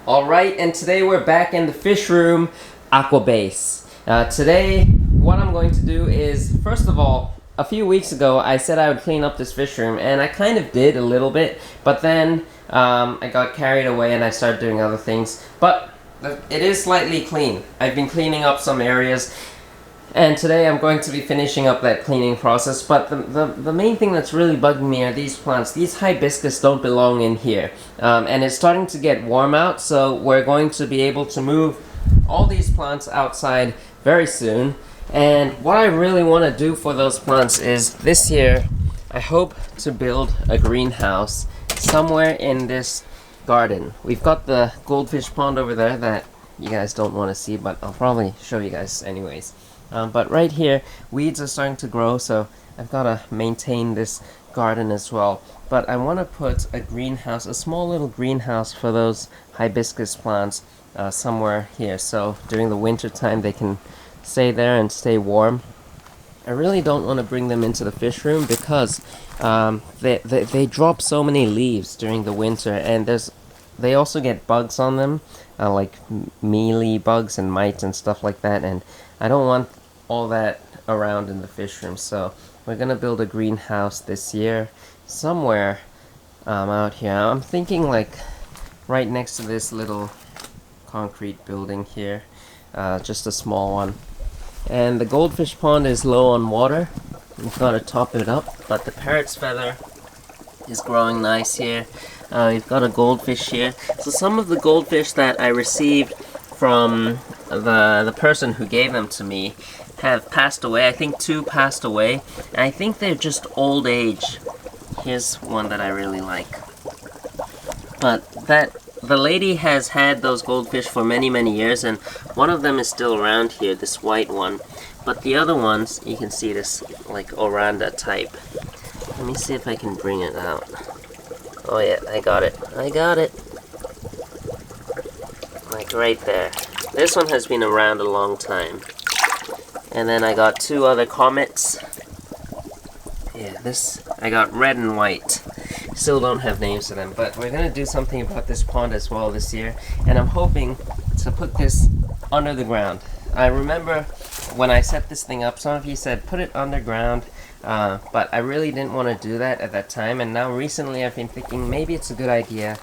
Alright, and today we're back in the fish room, aquascape. Today, what I'm going to do is, first of all, a few weeks ago I said I would clean up this fish room, and I kind of did a little bit, but then I got carried away and I started doing other things. But it is slightly clean. I've been cleaning up some areas, and today I'm going to be finishing up that cleaning process. But the main thing that's really bugging me are these plants. These hibiscus don't belong in here. And it's starting to get warm out, so we're going to be able to move all these plants outside very soon. And what I really want to do for those plants is this year, I hope to build a greenhouse somewhere in this garden. We've got the goldfish pond over there that you guys don't want to see, but I'll probably show you guys anyways. But right here, weeds are starting to grow, so I've got to maintain this garden as well. But I want to put a greenhouse, a small little greenhouse for those hibiscus plants somewhere here. So during the winter time, they can stay there and stay warm. I really don't want to bring them into the fish room because they drop so many leaves during the winter, and they also get bugs on them, like mealy bugs and mites and stuff like that, and I don't want all that around in the fish room. So we're gonna build a greenhouse this year somewhere out here. I'm thinking like right next to this little concrete building here, just a small one. And the goldfish pond is low on water. We've got to top it up, but the parrot's feather is growing nice here. We've got a goldfish here. So some of the goldfish that I received from the person who gave them to me have passed away. I think 2 passed away, and I think they're just old age. Here's one that I really like. But the lady has had those goldfish for many years, and one of them is still around here, this white one. But the other ones, you can see this like oranda type. Let me see if I can bring it out. Oh yeah, I got it. Like right there. This one has been around a long time. And then I got 2 other comets. Yeah, I got red and white. Still don't have names for them, but we're gonna do something about this pond as well this year, and I'm hoping to put this under the ground. I remember when I set this thing up, some of you said put it underground, but I really didn't want to do that at that time, and now recently I've been thinking maybe it's a good idea.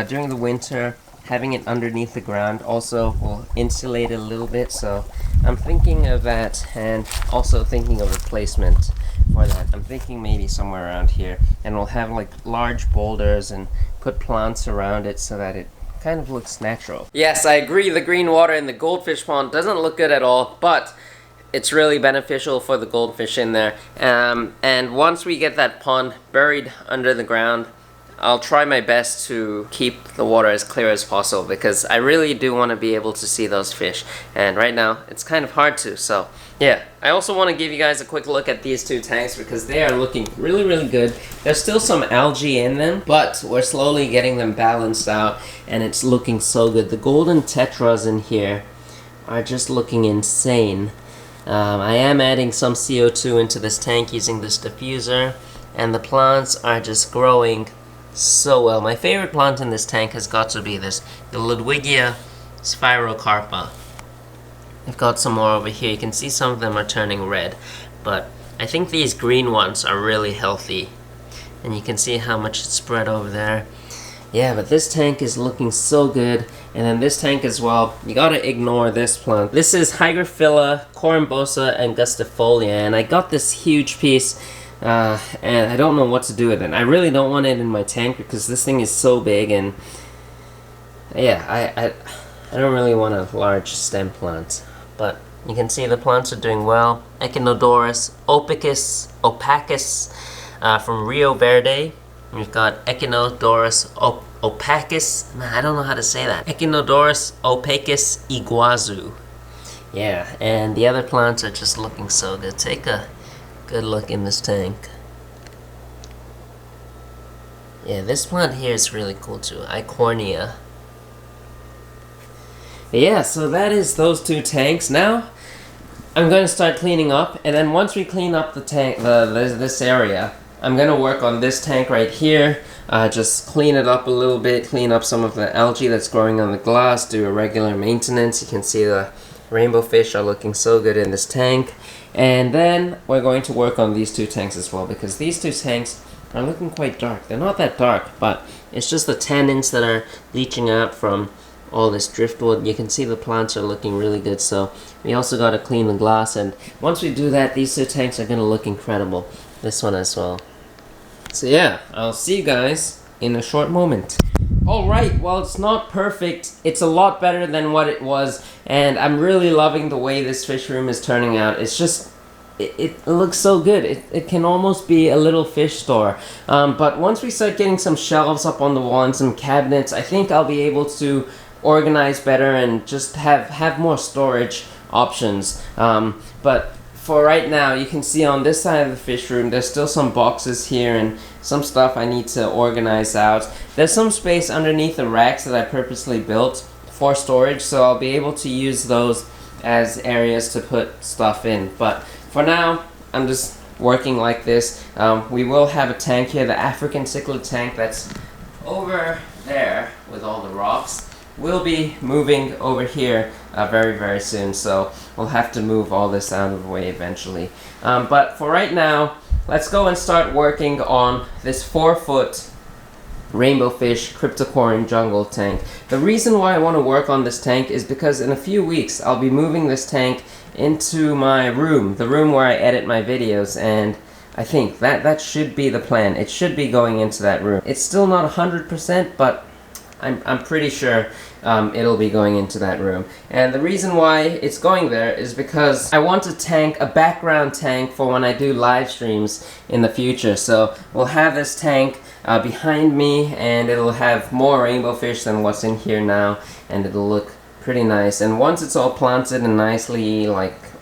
During the winter, having it underneath the ground also will insulate it a little bit, so I'm thinking of that, and also thinking of a placement for that. I'm thinking maybe somewhere around here, and we'll have like large boulders and put plants around it so that it kind of looks natural. Yes, I agree, the green water in the goldfish pond doesn't look good at all, but it's really beneficial for the goldfish in there. And once we get that pond buried under the ground, I'll try my best to keep the water as clear as possible, because I really do want to be able to see those fish, and right now it's kind of hard to. So yeah, I also want to give you guys a quick look at these 2 tanks because they are looking really good. There's still some algae in them, but we're slowly getting them balanced out, and it's looking so good. The golden tetras in here are just looking insane. I am adding some CO2 into this tank using this diffuser, and the plants are just growing so well. My favorite plant in this tank has got to be the 𝗯𝘂𝘀𝗶𝗿𝗲𝘀. I've got some more over here. You can see some of them are turning red, but I think these green ones are really healthy, and you can see how much it's spread over there. Yeah, but this tank is looking so good. And then this tank as well, you gotta ignore this plant. This is 𝗯𝘂𝘀𝗶𝗿𝗲𝘀𝗀 and gustifolia, and I got this huge piece, and I don't know what to do with it. I really don't want it in my tank because this thing is so big, and yeah, I don't really want a large stem plant. But you can see the plants are doing well. 𝗯𝘂𝘀𝗶𝗿𝗲𝘀𝗀 from Rio Verde. We've got 𝗂𝘂𝘀𝗶𝗿𝗲𝘀𝗀. Man, I don't know how to say that. 𝗂𝘂𝘀𝗶𝗿𝗲𝘀𝗀. Yeah, and the other plants are just looking so good. Take a good look in this tank. Yeah, this plant here is really cool too. 𝗂𝘂𝑟nea. Yeah, so that is those 2 tanks. Now I'm going to start cleaning up, and then once we clean up the tank, this area, I'm going to work on this tank right here, just clean it up a little bit, clean up some of the algae that's growing on the glass, do a regular maintenance. You can see the rainbow fish are looking so good in this tank. And then we're going to work on these two tanks as well, because these two tanks are looking quite dark. They're not that dark, but it's just the tannins that are leaching out from all this driftwood. You can see the plants are looking really good, so we also got to clean the glass, and once we do that, these two tanks are going to look incredible. This one as well. So yeah, I'll see you guys in a short moment. Alright, well, it's not perfect. It's a lot better than what it was, and I'm really loving the way this fish room is turning out. It's just, it looks so good. It can almost be a little fish store. But once we start getting some shelves up on the wall and some cabinets, I think I'll be able to organize better and just have more storage options. But for right now, you can see on this side of the fish room, there's still some boxes here and some stuff I need to organize out. There's some space underneath the racks that I purposely built for storage, so I'll be able to use those as areas to put stuff in. But for now, I'm just working like this. We will have a tank here, the African cichlid tank that's over there with all the rocks. We'll be moving over here very, very soon, so we'll have to move all this out of the way eventually. But for right now, let's go and start working on this 4-foot rainbow fish cryptocorin jungle tank. The reason why I want to work on this tank is because in a few weeks I'll be moving this tank into my room, the room where I edit my videos, and I think that should be the plan. It should be going into that room. It's still not 100%, but I'm pretty sure it'll be going into that room. And the reason why it's going there is because I want a background tank for when I do live streams in the future. So we'll have this tank behind me, and it'll have more rainbow fish than what's in here now, and it'll look pretty nice. And once it's all planted and nicely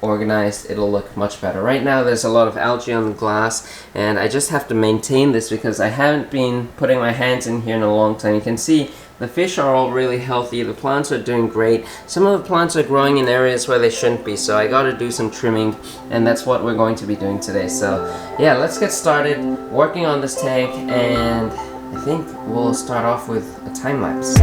organized, it'll look much better. Right now there's a lot of algae on the glass, and I just have to maintain this because I haven't been putting my hands in here in a long time. You can see the fish are all really healthy, the plants are doing great. Some of the plants are growing in areas where they shouldn't be, so I gotta do some trimming, and that's what we're going to be doing today. So yeah, let's get started working on this tank, and I think we'll start off with a time lapse.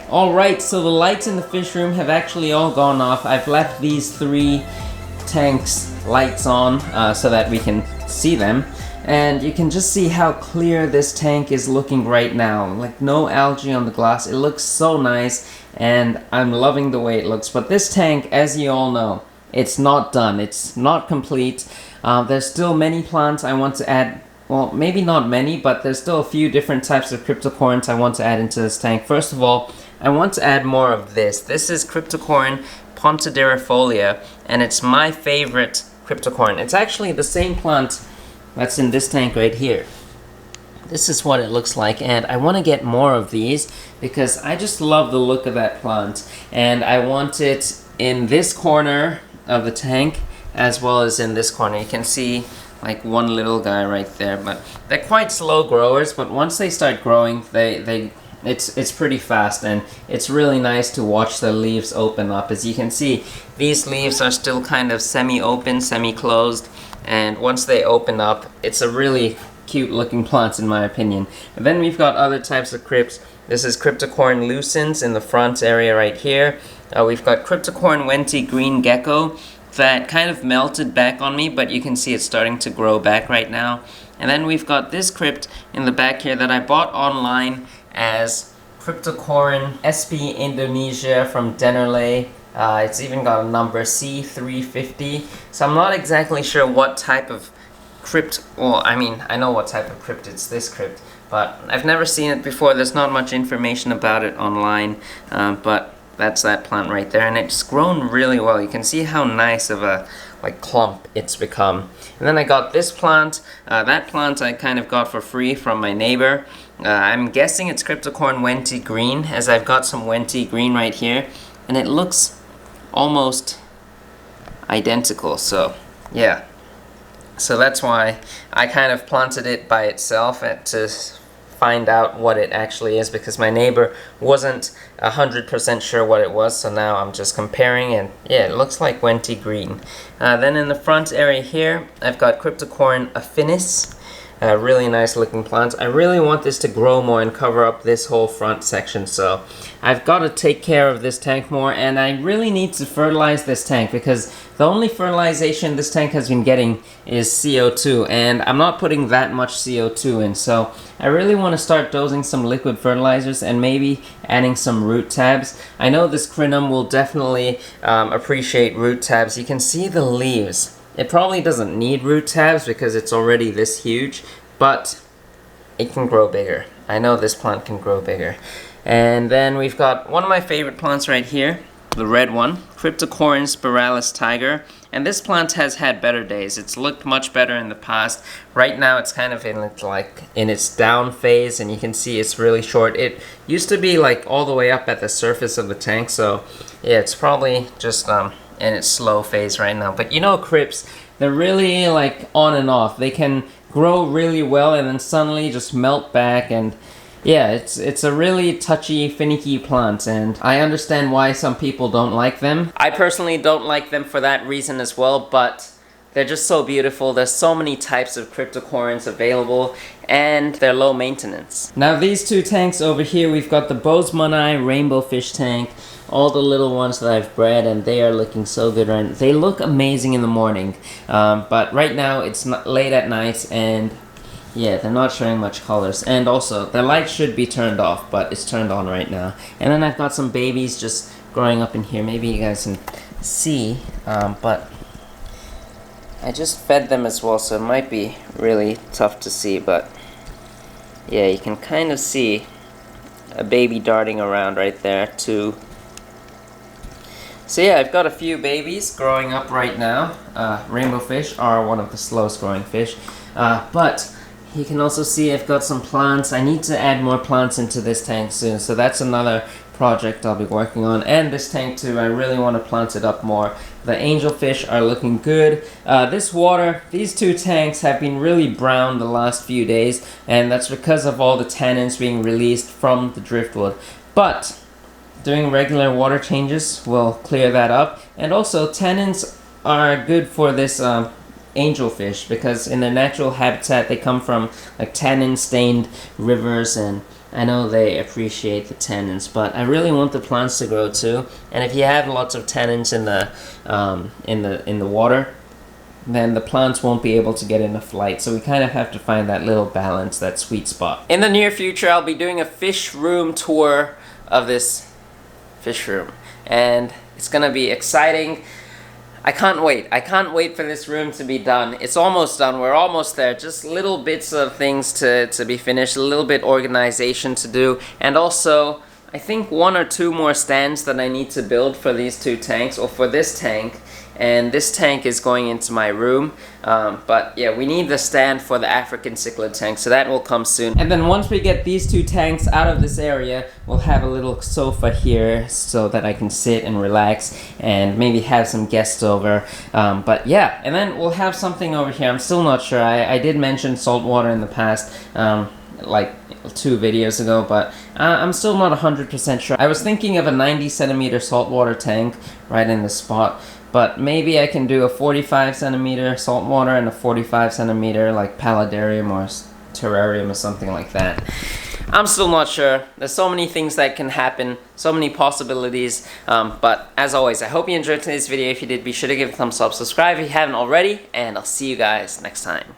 Alright, so the lights in the fish room have actually all gone off. I've left these 3 tanks lights on so that we can see them. And you can just see how clear this tank is looking right now. Like, no algae on the glass. It looks so nice, and I'm loving the way it looks. But this tank, as you all know, it's not done. It's not complete. There's still many plants I want to add. Well, maybe not many, but there's still a few different types of cryptocorins I want to add into this tank. First of all, I want to add more of this. This is 𝗲𝗾𝗀𝗀𝘀𝗀𝘀, and it's my favorite cryptocorin. It's actually the same plant that's in this tank right here. This is what it looks like, and I want to get more of these because I just love the look of that plant. And I want it in this corner of the tank as well as in this corner. You can see like one little guy right there, but they're quite slow growers, but once they start growing, it's pretty fast, and it's really nice to watch the leaves open up. As you can see, these leaves are still kind of semi-open, semi-closed, and once they open up, it's a really cute looking plant in my opinion. And then we've got other types of crypts. This is cryptocorin lucens in the front area right here. We've got cryptocorin green gecko that kind of melted back on me, but you can see it's starting to grow back right now. And then we've got this crypt in the back here that I bought online as cryptocorin 𝗶𝗶𝗀𝗀𝘀 Indonesia from Dennerley. It's even got a number C350. So I'm not exactly sure what type of crypt, well, I mean, I know what type of crypt, it's this crypt, but I've never seen it before. There's not much information about it online, but that's that plant right there, and it's grown really well. You can see how nice of a like clump it's become. And then I got this plant. That plant I kind of got for free from my neighbor. I'm guessing it's 𝗶𝘃𝘀𝗀𝘀 green, as I've got some 𝗃 green right here, and it looks almost identical. So yeah, so that's why I kind of planted it by itself to find out what it actually is, because my neighbor wasn't 100% sure what it was, so now I'm just comparing, and yeah, it looks like 𝗃 green. Then in the front area here, I've got 𝗶𝘃𝘀𝗀𝘀𝗀𝘀, a really nice looking plant. I really want this to grow more and cover up this whole front section, so I've got to take care of this tank more, and I really need to fertilize this tank, because the only fertilization this tank has been getting is CO2, and I'm not putting that much CO2 in, so I really want to start dosing some liquid fertilizers and maybe adding some root tabs. I know this crinum will definitely appreciate root tabs. You can see the leaves. It probably doesn't need root tabs because it's already this huge, but it can grow bigger. I know this plant can grow bigger. And then we've got one of my favorite plants right here, the red one, 𝗶𝘃𝘀𝗀𝗀𝘀, and this plant has had better days. It's looked much better in the past. Right now it's kind of in its down phase, and you can see it's really short. It used to be like all the way up at the surface of the tank, so yeah, it's probably just in its slow phase right now. But you know, crypts, they're really like on and off. They can grow really well and then suddenly just melt back, and yeah, it's a really touchy, finicky plant, and I understand why some people don't like them. I personally don't like them for that reason as well, but they're just so beautiful. There's so many types of 𝗶𝘃𝘀𝘀𝗀𝘀s available, and they're low maintenance. Now these two tanks over here, we've got the 𝗃𝘃𝘀𝘀𝗀𝘀 rainbow fish tank, all the little ones that I've bred, and they are looking so good. Right, they look amazing in the morning, but right now it's not late at night, and yeah, they're not showing much colors. And also, the light should be turned off, but it's turned on right now. And then I've got some babies just growing up in here. Maybe you guys can see, but I just fed them as well, so it might be really tough to see, but yeah, you can kind of see a baby darting around right there too. So yeah, I've got a few babies growing up right now. Rainbow fish are one of the slowest growing fish, but you can also see I've got some plants. I need to add more plants into this tank soon, so that's another project I'll be working on. And this tank too, I really want to plant it up more. The angelfish are looking good. This water, these two tanks have been really brown the last few days, and that's because of all the tannins being released from the driftwood. But doing regular water changes will clear that up. And also, tannins are good for this angelfish, because in their natural habitat they come from like tannin stained rivers, and I know they appreciate the tannins, but I really want the plants to grow too. And if you have lots of tannins in the water, then the plants won't be able to get enough light. So we kind of have to find that little balance, that sweet spot. In the near future, I'll be doing a fish room tour of this fish room, and it's gonna be exciting. I can't wait. I can't wait for this room to be done. It's almost done. We're almost there. Just little bits of things to be finished, a little bit organization to do, and also I think 1 or 2 more stands that I need to build for these two tanks, or for this tank. And this tank is going into my room, but yeah, we need the stand for the African cichlid tank, so that will come soon. And then once we get these two tanks out of this area, we'll have a little sofa here so that I can sit and relax and maybe have some guests over. But yeah, and then we'll have something over here. I'm still not sure. I did mention salt water in the past, like 2 videos ago, but I'm still not 100% sure. I was thinking of a 90 centimeter saltwater tank right in the spot, but maybe I can do a 45 centimeter saltwater and a 45 centimeter like paludarium or terrarium or something like that. I'm still not sure. There's so many things that can happen, so many possibilities, but as always, I hope you enjoyed today's video. If you did, be sure to give it a thumbs up, subscribe if you haven't already, and I'll see you guys next time.